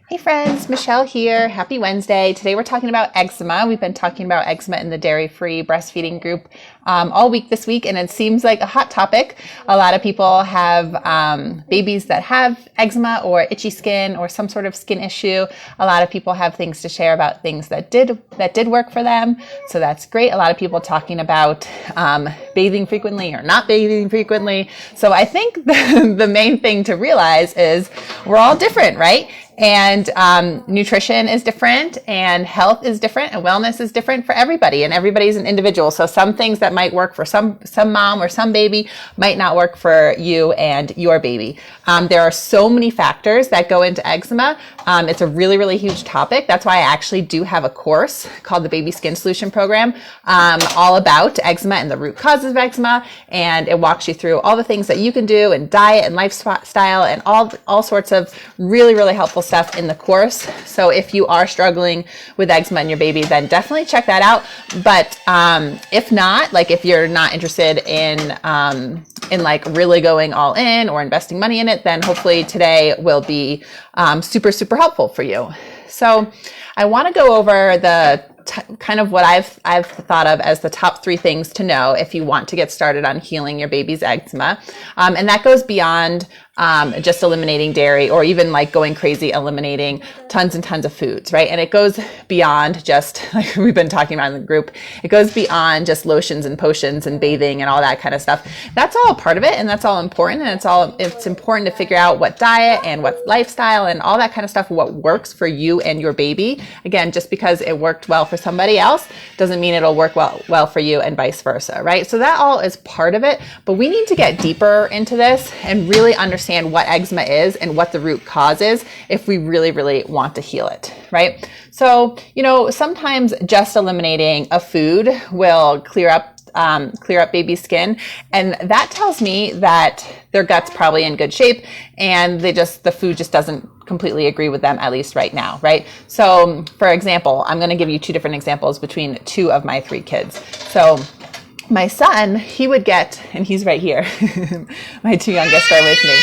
Hey friends, Michelle here. Happy Wednesday. Today we're talking about eczema. We've been talking about eczema in the dairy-free breastfeeding group all week this week, and it seems like a hot topic. A lot of people have babies that have eczema or itchy skin or some sort of skin issue. A lot of people have things to share about things that did work for them, so that's great. A lot of people talking about bathing frequently or not bathing frequently. So I think the main thing to realize is we're all different, right? And nutrition is different, and health is different, and wellness is different for everybody, and everybody's an individual. So some things that might work for some mom or some baby might not work for you and your baby. There are so many factors that go into eczema. It's a really, really huge topic. That's why I actually do have a course called the Baby Skin Solution Program, all about eczema and the root causes of eczema, and it walks you through all the things that you can do, and diet and lifestyle, and all sorts of really, really helpful stuff in the course. So if you are struggling with eczema in your baby, then definitely check that out. But if not, like if you're not interested in like really going all in or investing money in it, then hopefully today will be super, super helpful for you. So I want to go over the kind of what I've thought of as the top 3 things to know if you want to get started on healing your baby's eczema. And that goes beyond just eliminating dairy, or even like going crazy eliminating tons and tons of foods, right? And it goes beyond just, like we've been talking about in the group, it goes beyond just lotions and potions and bathing and all that kind of stuff. That's all a part of it, and that's all important, and it's important to figure out what diet and what lifestyle and all that kind of stuff, what works for you and your baby. Again, just because it worked well for somebody else doesn't mean it'll work well for you, and vice versa, right? So that all is part of it, but we need to get deeper into this and really understand what eczema is and what the root cause is if we really, really want to heal it, right? So, sometimes just eliminating a food will clear up baby's skin, and that tells me that their gut's probably in good shape, and the food just doesn't completely agree with them, at least right now, right? So, for example, I'm going to give you 2 different examples between 2 of my 3 kids. So my son, he would get, and he's right here, my 2 youngest are with me.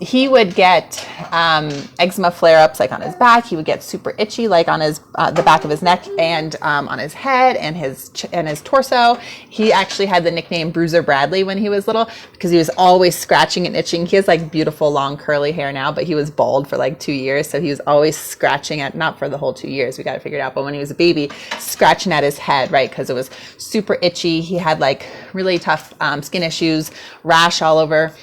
He would get eczema flare-ups like on his back. He would get super itchy like on his the back of his neck, and on his head and his torso. He actually had the nickname Bruiser Bradley when he was little because he was always scratching and itching. He has like beautiful long curly hair now, but he was bald for like 2 years, so he was always scratching at, not for the whole 2 years, we got to figure it out, but when he was a baby, scratching at his head, right? Because it was super itchy. He had like really tough skin issues, rash all over.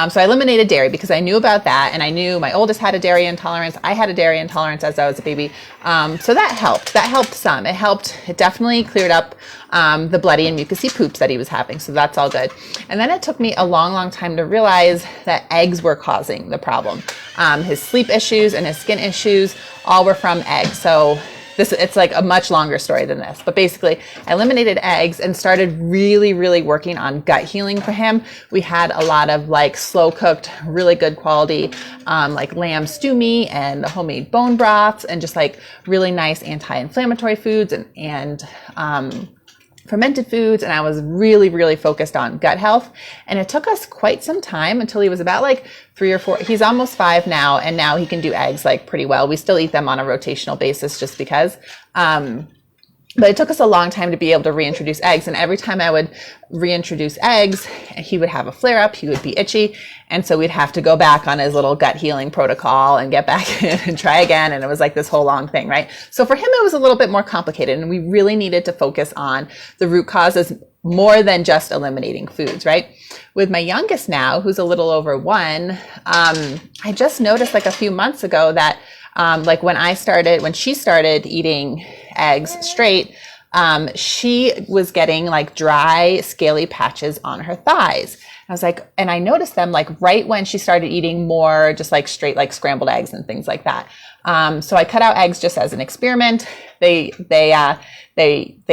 So I eliminated dairy because I knew about that, and I knew my oldest had a dairy intolerance. I had a dairy intolerance as I was a baby. So that helped. That helped some. It definitely cleared up the bloody and mucousy poops that he was having. So that's all good. And then it took me a long, long time to realize that eggs were causing the problem. His sleep issues and his skin issues all were from eggs. So it's like a much longer story than this, but basically I eliminated eggs and started really, really working on gut healing for him. We had a lot of like slow cooked, really good quality, like lamb stew meat and homemade bone broths, and just like really nice anti-inflammatory foods and fermented foods. And I was really, really focused on gut health. And it took us quite some time until he was about like 3 or 4. He's almost 5 now, and now he can do eggs like pretty well. We still eat them on a rotational basis just because. But it took us a long time to be able to reintroduce eggs. And every time I would reintroduce eggs, he would have a flare up, he would be itchy. And so we'd have to go back on his little gut healing protocol and get back in and try again. And it was like this whole long thing, right? So for him, it was a little bit more complicated, and we really needed to focus on the root causes more than just eliminating foods, right? With my youngest now, who's a little over 1, I just noticed like a few months ago that like when she started eating eggs straight, she was getting like dry, scaly patches on her thighs. I was like, and I noticed them like right when she started eating more just like straight, like scrambled eggs and things like that. So I cut out eggs just as an experiment. They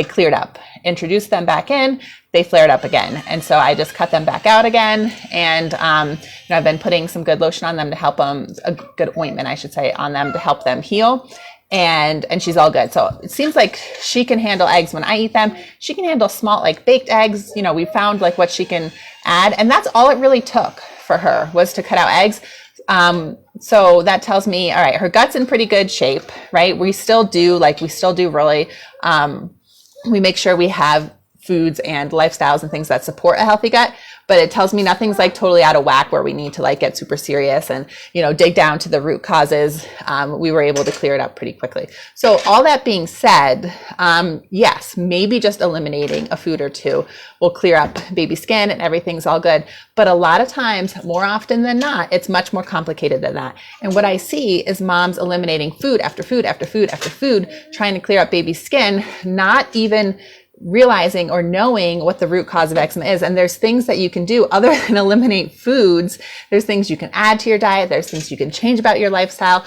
cleared up. Introduced them back in, they flared up again. And so I just cut them back out again. And I've been putting some good lotion on them to help them, a good ointment, I should say, on them to help them heal. And she's all good. So it seems like she can handle eggs when I eat them. She can handle small, like baked eggs. We found like what she can add. And that's all it really took for her, was to cut out eggs. So that tells me, all right, her gut's in pretty good shape, right? We still do really, we make sure we have foods and lifestyles and things that support a healthy gut, but it tells me nothing's like totally out of whack where we need to like get super serious and, dig down to the root causes. We were able to clear it up pretty quickly. So all that being said, yes, maybe just eliminating a food or two will clear up baby skin and everything's all good. But a lot of times, more often than not, it's much more complicated than that. And what I see is moms eliminating food after food after food after food, trying to clear up baby skin, not even realizing or knowing what the root cause of eczema is. And there's things that you can do other than eliminate foods. There's things you can add to your diet. There's things you can change about your lifestyle.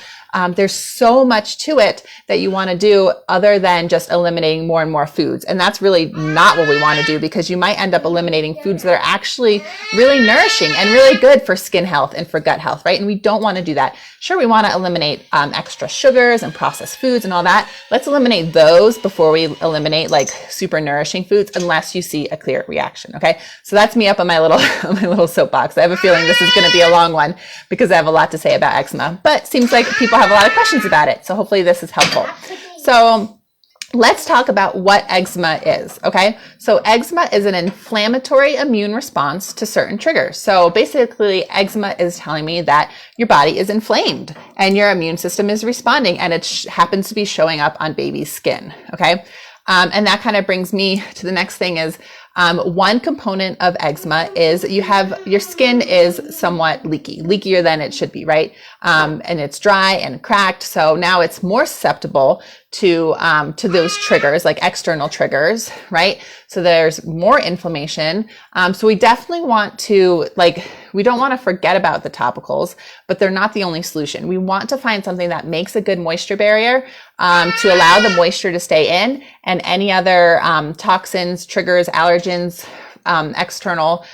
There's so much to it that you want to do other than just eliminating more and more foods. And that's really not what we want to do, because you might end up eliminating foods that are actually really nourishing and really good for skin health and for gut health, right? And we don't want to do that. Sure, we want to eliminate extra sugars and processed foods and all that. Let's eliminate those before we eliminate like super nourishing foods, unless you see a clear reaction. Okay. So that's me up on my little soapbox. I have a feeling this is going to be a long one because I have a lot to say about eczema, but seems like people have a lot of questions about it. So hopefully this is helpful. So let's talk about what eczema is, okay? So eczema is an inflammatory immune response to certain triggers. So basically, eczema is telling me that your body is inflamed and your immune system is responding, and it happens to be showing up on baby's skin, okay? And that kind of brings me to the next thing is, one component of eczema is your skin is somewhat leakier than it should be, right? And it's dry and cracked. So now it's more susceptible to those triggers, like external triggers, right? So there's more inflammation. So we definitely want to, we don't want to forget about the topicals, but they're not the only solution. We want to find something that makes a good moisture barrier, to allow the moisture to stay in, and any other, toxins, triggers, allergens, external,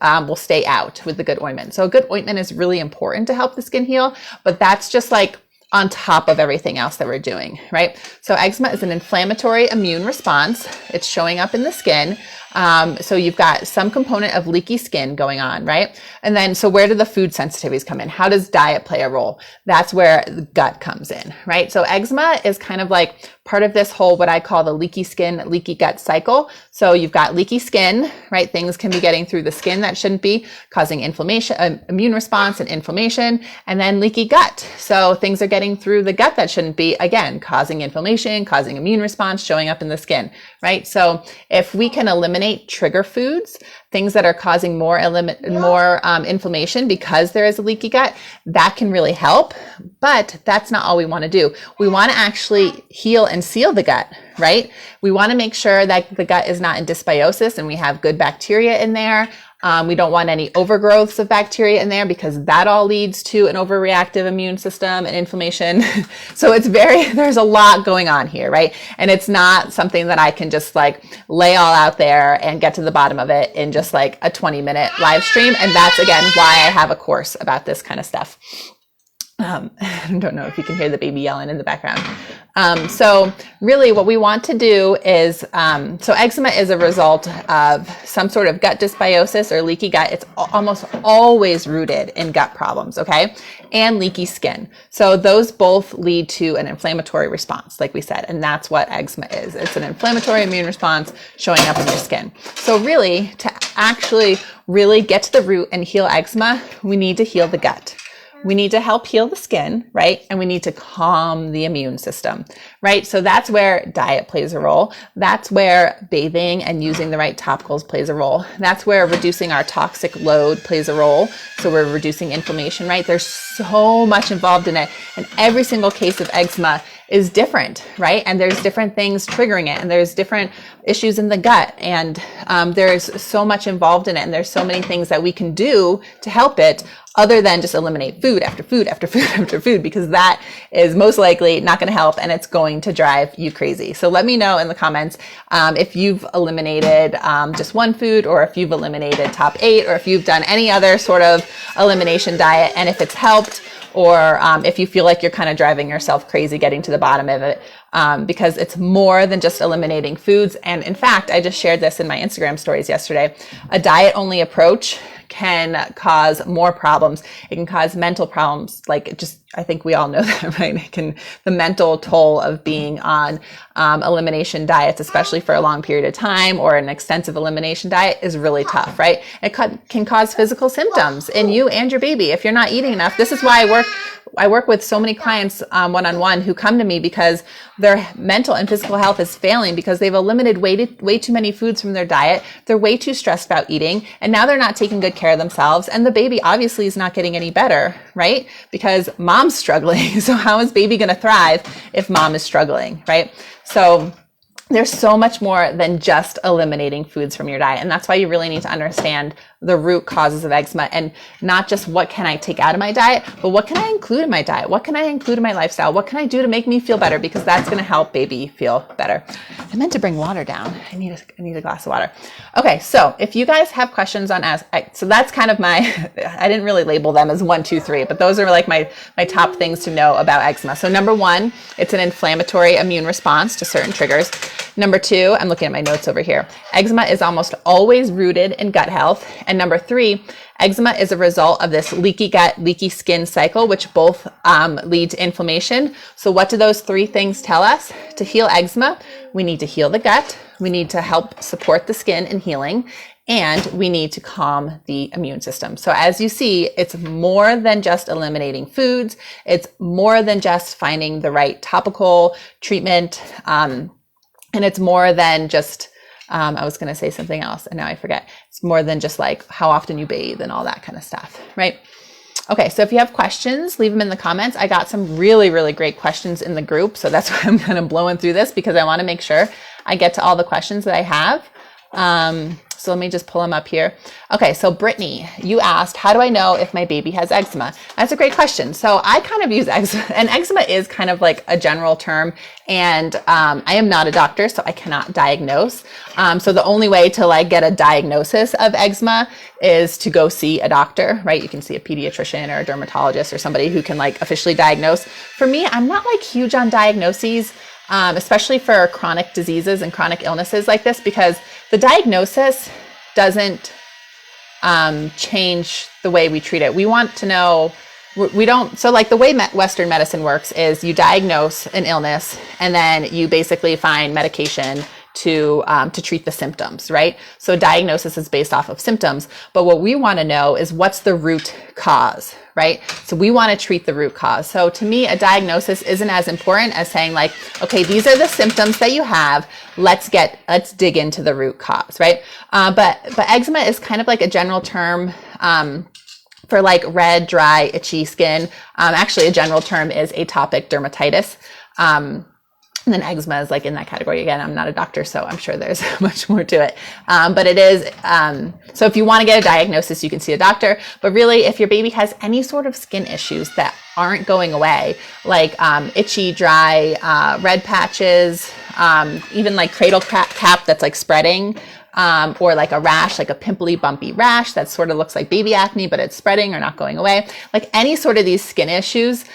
will stay out with the good ointment. So a good ointment is really important to help the skin heal, but that's just like on top of everything else that we're doing, right? So eczema is an inflammatory immune response. It's showing up in the skin. So you've got some component of leaky skin going on, right? And then, so where do the food sensitivities come in? How does diet play a role? That's where the gut comes in, right? So eczema is kind of like part of this whole, what I call the leaky skin, leaky gut cycle. So you've got leaky skin, right? Things can be getting through the skin that shouldn't be, causing inflammation, immune response and inflammation, and then leaky gut. So things are getting through the gut that shouldn't be, again, causing inflammation, causing immune response, showing up in the skin, right? So if we can eliminate trigger foods, things that are causing more inflammation because there is a leaky gut, that can really help. But that's not all we want to do. We want to actually heal and seal the gut, right? We want to make sure that the gut is not in dysbiosis and we have good bacteria in there. We don't want any overgrowths of bacteria in there, because that all leads to an overreactive immune system and inflammation. So there's a lot going on here, right? And it's not something that I can just lay all out there and get to the bottom of it in just a 20-minute live stream. And that's, again, why I have a course about this kind of stuff. I don't know if you can hear the baby yelling in the background. So really what we want to do is, so eczema is a result of some sort of gut dysbiosis or leaky gut. It's almost always rooted in gut problems, okay? And leaky skin. So those both lead to an inflammatory response, like we said, and that's what eczema is. It's an inflammatory immune response showing up in your skin. So really, to actually really get to the root and heal eczema, we need to heal the gut. We need to help heal the skin, right? And we need to calm the immune system, right? So that's where diet plays a role. That's where bathing and using the right topicals plays a role. That's where reducing our toxic load plays a role. So we're reducing inflammation, right? There's so much involved in it. And every single case of eczema is different, right? And there's different things triggering it, and there's different issues in the gut, and there's so much involved in it, and there's so many things that we can do to help it other than just eliminate food after food after food after food, because that is most likely not going to help, and it's going to drive you crazy. So let me know in the comments if you've eliminated just one food, or if you've eliminated top 8, or if you've done any other sort of elimination diet, and if it's helped, or if you feel like you're kind of driving yourself crazy getting to the bottom of it. because it's more than just eliminating foods. And in fact, I just shared this in my Instagram stories yesterday. A diet-only approach can cause more problems. It can cause mental problems. Like just, I think we all know that, right? The mental toll of being on elimination diets, especially for a long period of time or an extensive elimination diet, is really tough, right? It can cause physical symptoms in you and your baby if you're not eating enough. This is why I work with so many clients one-on-one who come to me because their mental and physical health is failing because they've eliminated way too many foods from their diet. They're way too stressed about eating, and now they're not taking good care of themselves. And the baby obviously is not getting any better, right? Because mom's struggling. So how is baby going to thrive if mom is struggling, right? So there's so much more than just eliminating foods from your diet. And that's why you really need to understand the root causes of eczema, and not just what can I take out of my diet, but what can I include in my diet? What can I include in my lifestyle? What can I do to make me feel better? Because that's going to help baby feel better. I meant to bring water down. I need a glass of water. Okay. So if you guys have questions on so that's kind of I didn't really label them as 1, 2, 3, but those are like my top things to know about eczema. So number 1, it's an inflammatory immune response to certain triggers. Number 2, I'm looking at my notes over here. Eczema is almost always rooted in gut health. And number 3, eczema is a result of this leaky gut, leaky skin cycle, which both lead to inflammation. So what do those 3 things tell us? To heal eczema, we need to heal the gut, we need to help support the skin in healing, and we need to calm the immune system. So as you see, it's more than just eliminating foods. It's more than just finding the right topical treatment. And it's more than just, I was going to say something else and now I forget. It's more than just like how often you bathe and all that kind of stuff, right? Okay, so if you have questions, leave them in the comments. I got some really, really great questions in the group. So that's why I'm kind of blowing through this, because I want to make sure I get to all the questions that I have. So let me just pull them up here. Okay, so Brittany, you asked, how do I know if my baby has eczema? That's a great question. So I kind of use eczema, and eczema is kind of like a general term, and I am not a doctor, so I cannot diagnose. So the only way to like get a diagnosis of eczema is to go see a doctor, right? You can see a pediatrician or a dermatologist or somebody who can like officially diagnose. For me, I'm not like huge on diagnoses. Especially for chronic diseases and chronic illnesses like this, because the diagnosis doesn't change the way we treat it. We want to know, so like the way Western medicine works is you diagnose an illness and then you basically find medication to treat the symptoms, right? So diagnosis is based off of symptoms, but what we want to know is what's the root cause, right? So we want to treat the root cause. So to me, a diagnosis isn't as important as saying like, okay, these are the symptoms that you have. Let's dig into the root cause, right? But eczema is kind of like a general term, for like red, dry, itchy skin. Actually a general term is atopic dermatitis. And then eczema is like in that category. Again, I'm not a doctor, so I'm sure there's much more to it. But it is, so if you want to get a diagnosis, you can see a doctor. But really, if your baby has any sort of skin issues that aren't going away, like itchy, dry, red patches, even like cradle cap that's like spreading, or like a rash, like a pimply, bumpy rash that sort of looks like baby acne, but it's spreading or not going away. Like any sort of these skin issues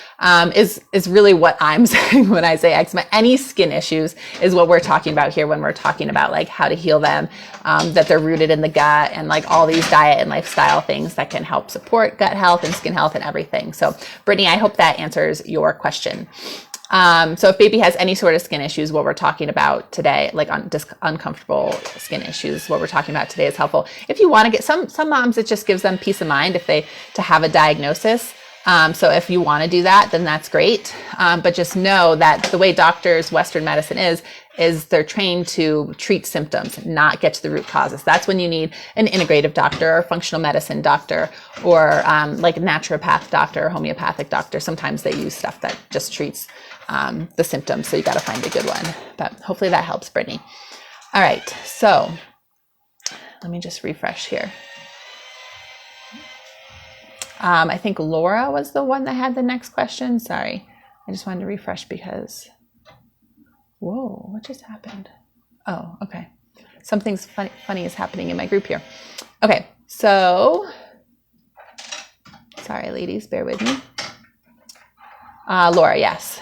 is really what I'm saying when I say eczema. Any skin issues is what we're talking about here when we're talking about like how to heal them, that they're rooted in the gut, and like all these diet and lifestyle things that can help support gut health and skin health and everything. So Brittany, I hope that answers your question. So if baby has any sort of skin issues, what we're talking about today, like uncomfortable skin issues, what we're talking about today is helpful. If you want to get some moms, it just gives them peace of mind to have a diagnosis. So if you want to do that, then that's great. But just know that the way doctors, Western medicine is they're trained to treat symptoms, not get to the root causes. That's when you need an integrative doctor or functional medicine doctor or like a naturopath doctor or homeopathic doctor. Sometimes they use stuff that just treats the symptoms. So you got to find a good one, but hopefully that helps, Brittany. All right. So let me just refresh here. I think Laura was the one that had the next question. Sorry. I just wanted to refresh because, whoa, what just happened? Oh, okay. Something's funny is happening in my group here. Okay. So sorry, ladies, bear with me. Laura, yes.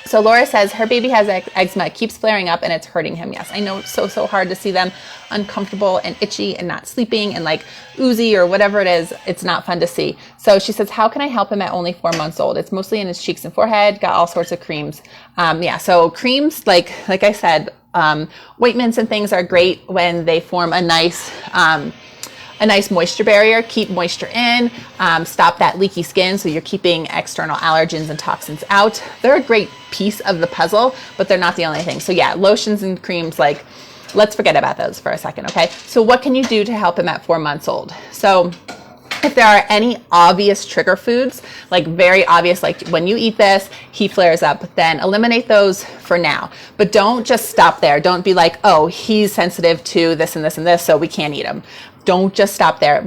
So Laura says her baby has eczema, it keeps flaring up and it's hurting him. Yes, I know it's so hard to see them uncomfortable and itchy and not sleeping and like oozy or whatever it is. It's not fun to see. So she says, how can I help him at only 4 months old? It's mostly in his cheeks and forehead, got all sorts of creams. So creams, like I said, ointments and things are great when they form a nice moisture barrier, keep moisture in, stop that leaky skin so you're keeping external allergens and toxins out. They're a great piece of the puzzle, but they're not the only thing. So yeah, lotions and creams, like let's forget about those for a second, okay? So what can you do to help him at 4 months old? So if there are any obvious trigger foods, like very obvious, like when you eat this, he flares up, then eliminate those for now. But don't just stop there. Don't be like, oh, he's sensitive to this and this and this, so we can't eat him. Don't just stop there.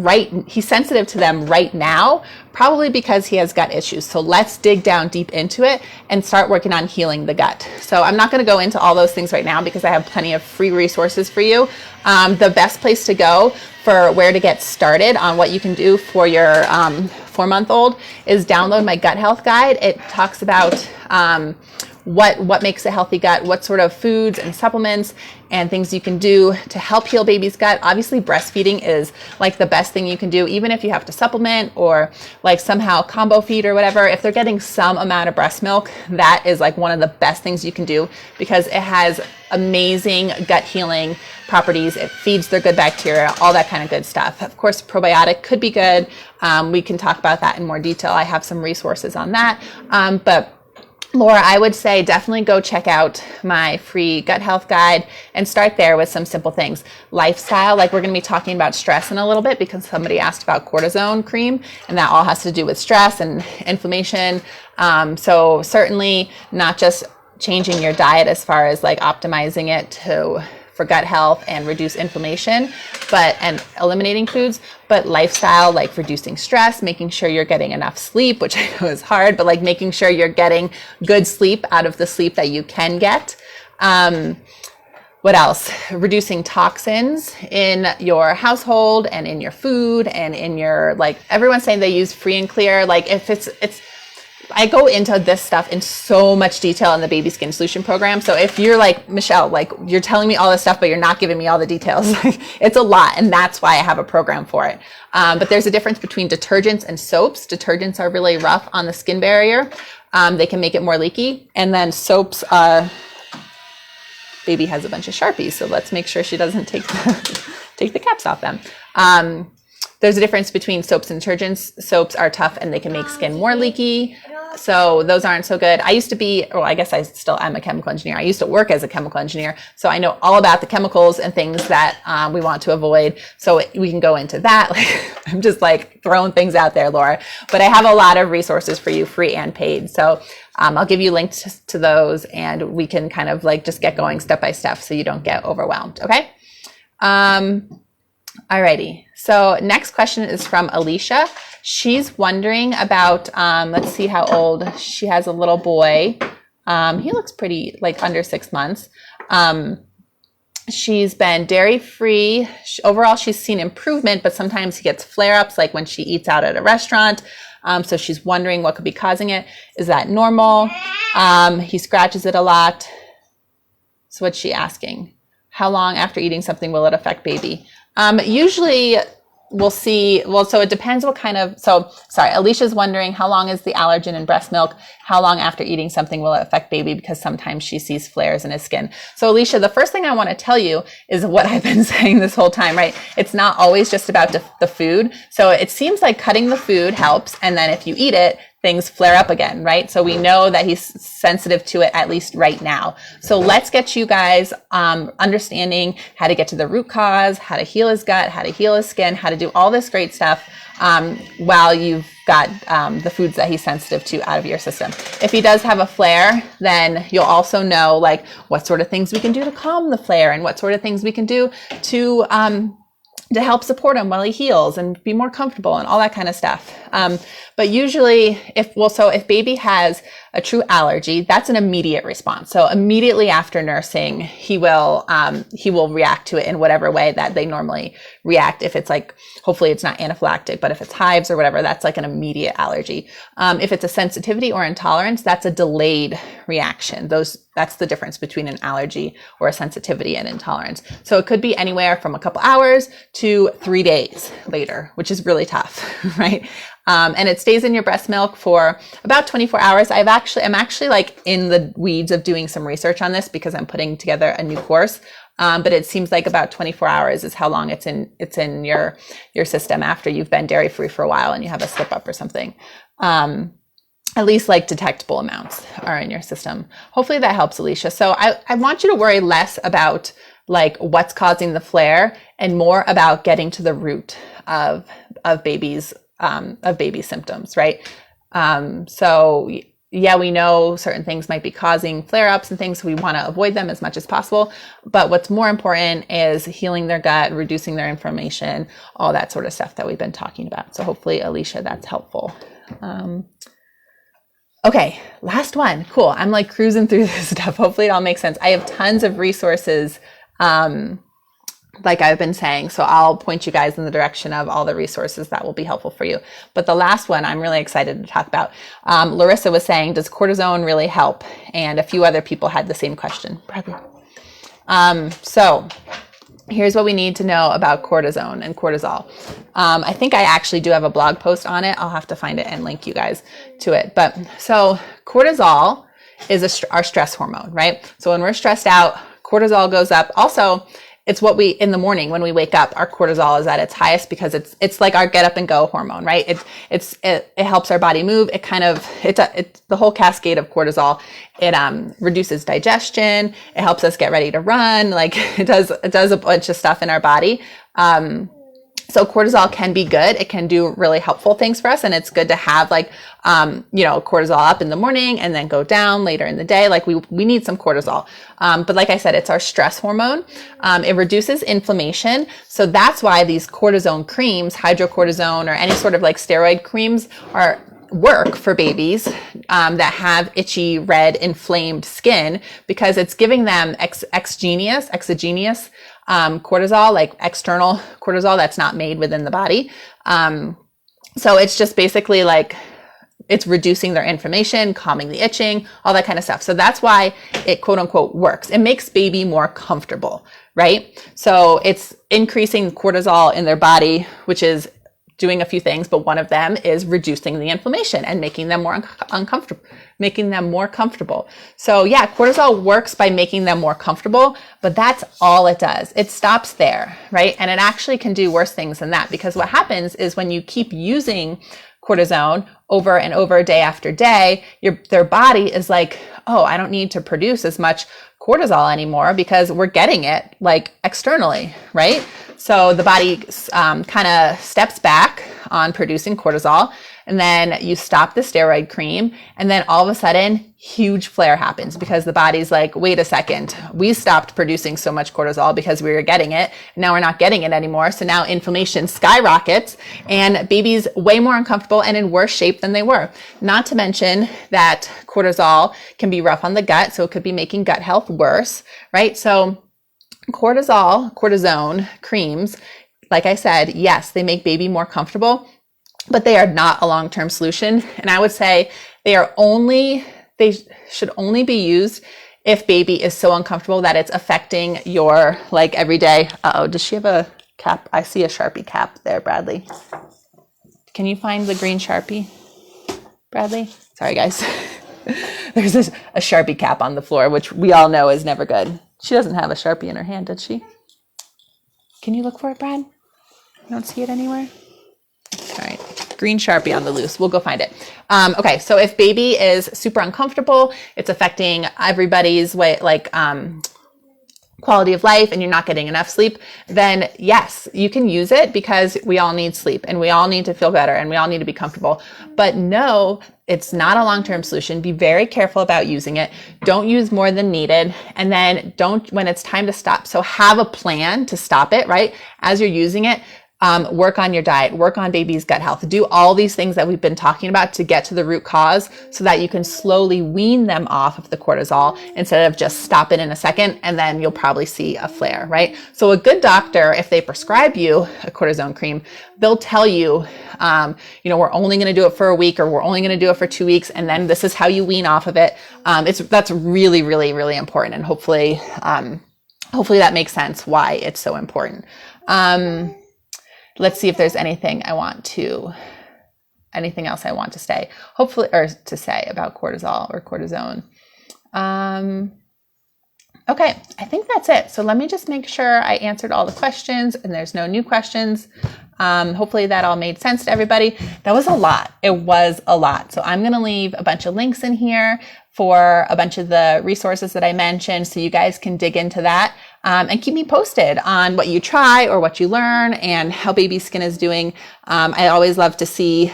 He's sensitive to them right now, probably because he has gut issues. So let's dig down deep into it and start working on healing the gut. So I'm not going to go into all those things right now because I have plenty of free resources for you. The best place to go for where to get started on what you can do for your 4-month-old is download my gut health guide. It talks about what makes a healthy gut, what sort of foods and supplements and things you can do to help heal baby's gut. Obviously, breastfeeding is like the best thing you can do, even if you have to supplement or like somehow combo feed or whatever. If they're getting some amount of breast milk, that is like one of the best things you can do because it has amazing gut healing properties. It feeds their good bacteria, all that kind of good stuff. Of course, probiotic could be good. We can talk about that in more detail. I have some resources on that. But Laura, I would say definitely go check out my free gut health guide and start there with some simple things. Lifestyle, like we're going to be talking about stress in a little bit because somebody asked about cortisone cream and that all has to do with stress and inflammation. So certainly not just changing your diet as far as like optimizing it for gut health and reduce inflammation, and eliminating foods, but lifestyle, like reducing stress, making sure you're getting enough sleep, which I know is hard, but like making sure you're getting good sleep out of the sleep that you can get. What else? Reducing toxins in your household and in your food and in your, like everyone's saying they use free and clear. Like if I go into this stuff in so much detail in the Baby Skin Solution program. So if you're like, Michelle, like you're telling me all this stuff, but you're not giving me all the details, it's a lot. And that's why I have a program for it. But there's a difference between detergents and soaps. Detergents are really rough on the skin barrier. They can make it more leaky. And then soaps, baby has a bunch of Sharpies. So let's make sure she doesn't take the caps off them. There's a difference between soaps and detergents. Soaps are tough and they can make skin more leaky. So those aren't so good. I used to be, well, I guess I still am a chemical engineer. I used to work as a chemical engineer. So I know all about the chemicals and things that we want to avoid. So we can go into that. I'm just like throwing things out there, Laura. But I have a lot of resources for you, free and paid. So I'll give you links to those and we can kind of like just get going step by step so you don't get overwhelmed. Okay. Alrighty. So next question is from Alicia. She's wondering about, let's see how old. She has a little boy. He looks pretty like under 6 months. She's been dairy free. Overall, she's seen improvement, but sometimes he gets flare ups like when she eats out at a restaurant. So she's wondering what could be causing it. Is that normal? He scratches it a lot. So what's she asking? How long after eating something will it affect baby? Usually we'll see, well, so it depends what kind of, Alicia's wondering how long is the allergen in breast milk? How long after eating something will it affect baby? Because sometimes she sees flares in his skin. So Alicia, the first thing I want to tell you is what I've been saying this whole time, right? It's not always just about the food. So it seems like cutting the food helps. And then if you eat it, things flare up again, right? So we know that he's sensitive to it, at least right now. So let's get you guys understanding how to get to the root cause, how to heal his gut, how to heal his skin, how to do all this great stuff while you've got the foods that he's sensitive to out of your system. If he does have a flare, then you'll also know like what sort of things we can do to calm the flare and what sort of things we can do to to help support him while he heals and be more comfortable and all that kind of stuff. But usually if baby has a true allergy, that's an immediate response. So immediately after nursing, he will react to it in whatever way that they normally react. If it's like, hopefully it's not anaphylactic, but if it's hives or whatever, that's like an immediate allergy. If it's a sensitivity or intolerance, that's a delayed reaction. That's the difference between an allergy or a sensitivity and intolerance. So it could be anywhere from a couple hours to 3 days later, which is really tough, right? And it stays in your breast milk for about 24 hours. I'm actually like in the weeds of doing some research on this because I'm putting together a new course. But it seems like about 24 hours is how long it's in your system after you've been dairy free for a while and you have a slip up or something. At least like detectable amounts are in your system. Hopefully that helps, Alicia. So I want you to worry less about like what's causing the flare and more about getting to the root of baby's symptoms, right? So yeah, we know certain things might be causing flare-ups and things, so we want to avoid them as much as possible. But what's more important is healing their gut, reducing their inflammation, all that sort of stuff that we've been talking about. So hopefully, Alicia, that's helpful. Okay, last one. Cool. I'm like cruising through this stuff. Hopefully it all makes sense. I have tons of resources, like I've been saying, so I'll point you guys in the direction of all the resources that will be helpful for you. But the last one I'm really excited to talk about. Larissa was saying, does cortisone really help? And a few other people had the same question. Bradley. So here's what we need to know about cortisone and cortisol. I think I actually do have a blog post on it. I'll have to find it and link you guys to it. But so cortisol is our stress hormone, right? So when we're stressed out, cortisol goes up. Also, it's what in the morning when we wake up, our cortisol is at its highest because it's like our get up and go hormone, right? It helps our body move. It's the whole cascade of cortisol. It reduces digestion. It helps us get ready to run. Like it does a bunch of stuff in our body. So cortisol can be good. It can do really helpful things for us. And it's good to have like, cortisol up in the morning and then go down later in the day. Like we need some cortisol. But like I said, it's our stress hormone. It reduces inflammation. So that's why these cortisone creams, hydrocortisone or any sort of like steroid creams work for babies that have itchy, red, inflamed skin because it's giving them exogenous cortisol, like external cortisol that's not made within the body. So it's just basically like it's reducing their inflammation, calming the itching, all that kind of stuff. So that's why it quote unquote works. It makes baby more comfortable, right? So it's increasing cortisol in their body, which is doing a few things, but one of them is reducing the inflammation and making them more comfortable. So yeah, cortisol works by making them more comfortable, but that's all it does. It stops there, right? And it actually can do worse things than that because what happens is when you keep using cortisone over and over day after day, their body is like, oh, I don't need to produce as much cortisol anymore because we're getting it like externally, right? So the body kind of steps back on producing cortisol, and then you stop the steroid cream, and then all of a sudden, huge flare happens because the body's like, wait a second, we stopped producing so much cortisol because we were getting it. Now we're not getting it anymore. So now inflammation skyrockets, and baby's way more uncomfortable and in worse shape than they were. Not to mention that cortisol can be rough on the gut, so it could be making gut health worse, right? So cortisone creams, like I said, yes, they make baby more comfortable, but they are not a long-term solution. And I would say they should only be used if baby is so uncomfortable that it's affecting your like everyday. Uh-oh, does she have a cap? I see a Sharpie cap there, Bradley. Can you find the green Sharpie, Bradley? Sorry, guys. There's a Sharpie cap on the floor, which we all know is never good. She doesn't have a Sharpie in her hand, did she? Can you look for it, Brad? You don't see it anywhere? All right, green Sharpie on the loose. We'll go find it. Okay, so if baby is super uncomfortable, it's affecting everybody's way, like quality of life and you're not getting enough sleep, then yes, you can use it because we all need sleep and we all need to feel better and we all need to be comfortable. But no, it's not a long-term solution. Be very careful about using it. Don't use more than needed. And then don't, when it's time to stop. So have a plan to stop it, right? As you're using it, work on your diet, work on baby's gut health, do all these things that we've been talking about to get to the root cause so that you can slowly wean them off of the cortisol instead of just stop it in a second and then you'll probably see a flare, right? So a good doctor, if they prescribe you a cortisone cream, they'll tell you, we're only going to do it for a week or we're only going to do it for 2 weeks and then this is how you wean off of it. That's really, really, really important, and hopefully that makes sense why it's so important. Let's see if there's anything else I want to say, hopefully, or to say about cortisol or cortisone. Okay, I think that's it. So let me just make sure I answered all the questions and there's no new questions. Hopefully that all made sense to everybody. That was a lot. It was a lot. So I'm going to leave a bunch of links in here for a bunch of the resources that I mentioned so you guys can dig into that. And keep me posted on what you try or what you learn and how baby skin is doing. I always love to see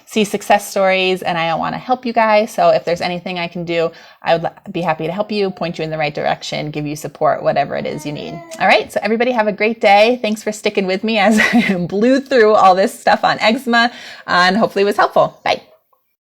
success stories, and I want to help you guys. So if there's anything I can do, I would be happy to help you, point you in the right direction, give you support, whatever it is you need. All right. So everybody have a great day. Thanks for sticking with me as I blew through all this stuff on eczema, and hopefully it was helpful. Bye.